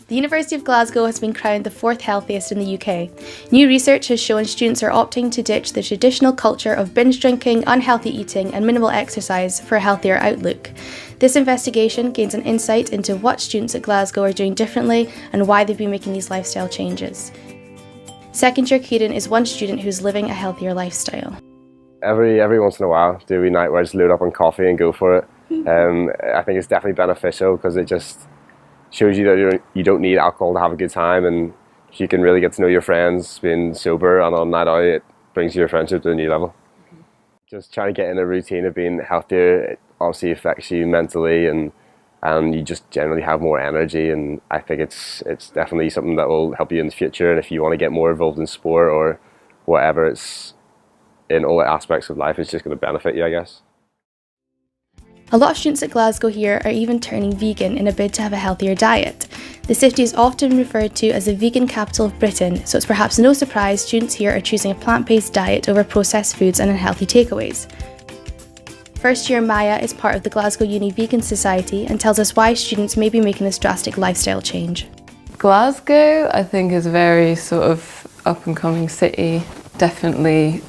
The University of Glasgow has been crowned the 4th healthiest in the UK. New research has shown students are opting to ditch the traditional culture of binge drinking, unhealthy eating and minimal exercise for a healthier outlook. This investigation gains an insight into what students at Glasgow are doing differently and why they've been making these lifestyle changes. Second year Kieran is one student who's living a healthier lifestyle. Every once in a while, do a wee night where I just load up on coffee and go for it. I think it's definitely beneficial because it just shows you that you don't need alcohol to have a good time, and you can really get to know your friends being sober, and on that out it brings your friendship to a new level. Just trying to get in a routine of being healthier, it obviously affects you mentally, and you just generally have more energy, and I think it's definitely something that will help you in the future. And if you want to get more involved in sport or whatever, it's in all aspects of life, it's just going to benefit you, I guess. A lot of students at Glasgow here are even turning vegan in a bid to have a healthier diet. The city is often referred to as the vegan capital of Britain, so it's perhaps no surprise students here are choosing a plant-based diet over processed foods and unhealthy takeaways. First year Maya is part of the Glasgow Uni Vegan Society and tells us why students may be making this drastic lifestyle change. Glasgow, I think, is a very sort of up-and-coming city. Definitely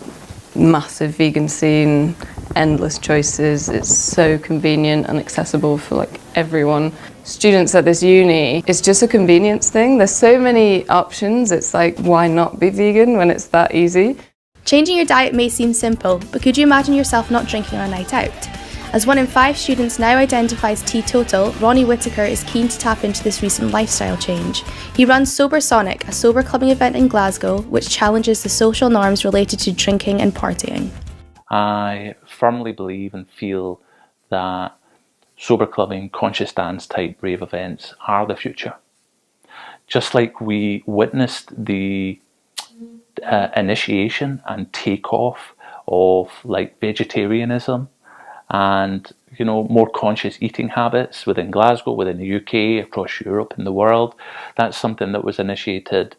massive vegan scene, endless choices. It's so convenient and accessible for like everyone. Students at this uni, it's just a convenience thing. There's so many options. It's like, why not be vegan when it's that easy? Changing your diet may seem simple, but could you imagine yourself not drinking on a night out? As 1 in 5 students now identifies teetotal, Ronnie Whittaker is keen to tap into this recent lifestyle change. He runs Sober Sonic, a sober clubbing event in Glasgow, which challenges the social norms related to drinking and partying. I firmly believe and feel that sober clubbing, conscious dance type rave events are the future. Just like we witnessed the initiation and takeoff of like vegetarianism and more conscious eating habits within Glasgow, within the UK, across Europe and the world. That's something that was initiated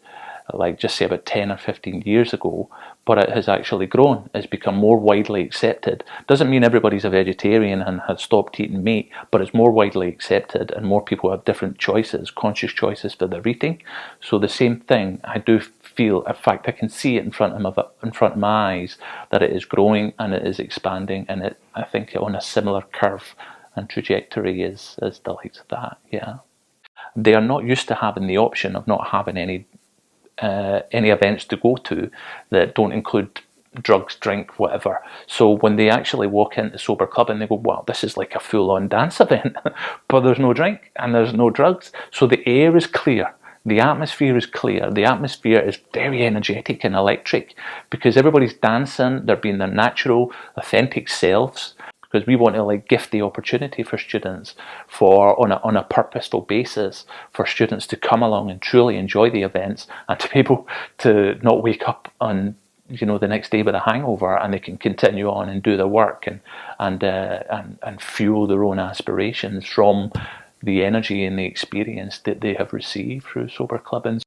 like just say about 10 or 15 years ago, but it has actually grown. It's become more widely accepted. Doesn't mean everybody's a vegetarian and has stopped eating meat, but it's more widely accepted and more people have different choices, conscious choices for their eating. So the same thing, I do feel, in fact I can see it in front of my eyes, that it is growing and it is expanding, and I think on a similar curve and trajectory as the likes of that, yeah. They are not used to having the option of not having any events to go to that don't include drugs, drink, whatever. So when they actually walk into Sober Club and they go, wow, this is like a full-on dance event, but there's no drink and there's no drugs. So the air is clear, the atmosphere is clear, the atmosphere is very energetic and electric because everybody's dancing, they're being their natural, authentic selves. Because we want to like gift the opportunity for students on a purposeful basis for students to come along and truly enjoy the events and to be able to not wake up on the next day with a hangover, and they can continue on and do their work and fuel their own aspirations from the energy and the experience that they have received through Sober Clubbing.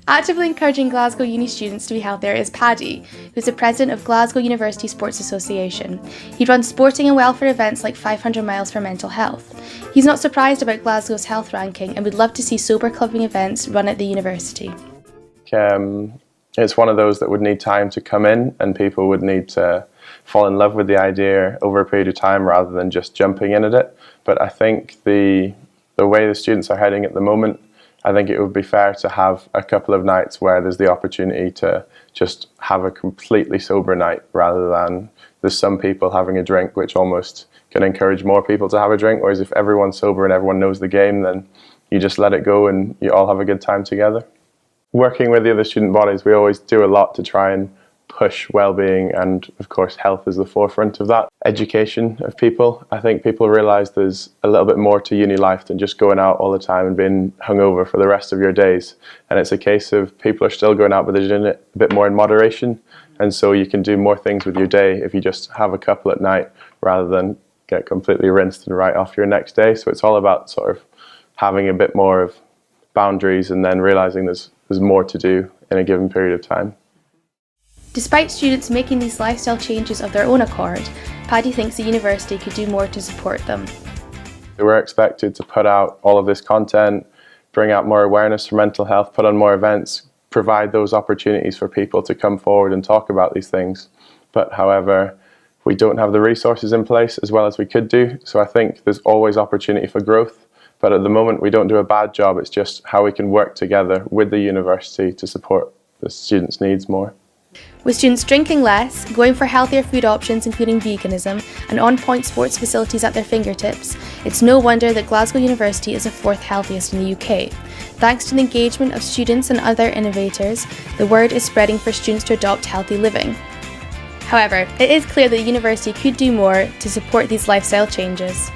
Actively encouraging Glasgow Uni students to be healthier is Paddy, who's the president of Glasgow University Sports Association. He runs sporting and welfare events like 500 Miles for Mental Health. He's not surprised about Glasgow's health ranking and would love to see sober clubbing events run at the university. It's one of those that would need time to come in, and people would need to fall in love with the idea over a period of time rather than just jumping in at it. But I think the way the students are heading at the moment, I think it would be fair to have a couple of nights where there's the opportunity to just have a completely sober night rather than there's some people having a drink, which almost can encourage more people to have a drink. Whereas if everyone's sober and everyone knows the game, then you just let it go and you all have a good time together. Working with the other student bodies, we always do a lot to try and push well-being, and of course health is the forefront of that. Education of people. I think people realise there's a little bit more to uni life than just going out all the time and being hungover for the rest of your days, and it's a case of people are still going out, but they're doing it a bit more in moderation, and so you can do more things with your day if you just have a couple at night rather than get completely rinsed and right off your next day. So it's all about sort of having a bit more of boundaries and then realising there's more to do in a given period of time. Despite students making these lifestyle changes of their own accord, Paddy thinks the university could do more to support them. We're expected to put out all of this content, bring out more awareness for mental health, put on more events, provide those opportunities for people to come forward and talk about these things. But however, we don't have the resources in place as well as we could do. So I think there's always opportunity for growth. But at the moment, we don't do a bad job. It's just how we can work together with the university to support the students' needs more. With students drinking less, going for healthier food options including veganism, and on-point sports facilities at their fingertips, it's no wonder that Glasgow University is the 4th healthiest in the UK. Thanks to the engagement of students and other innovators, the word is spreading for students to adopt healthy living. However, it is clear that the university could do more to support these lifestyle changes.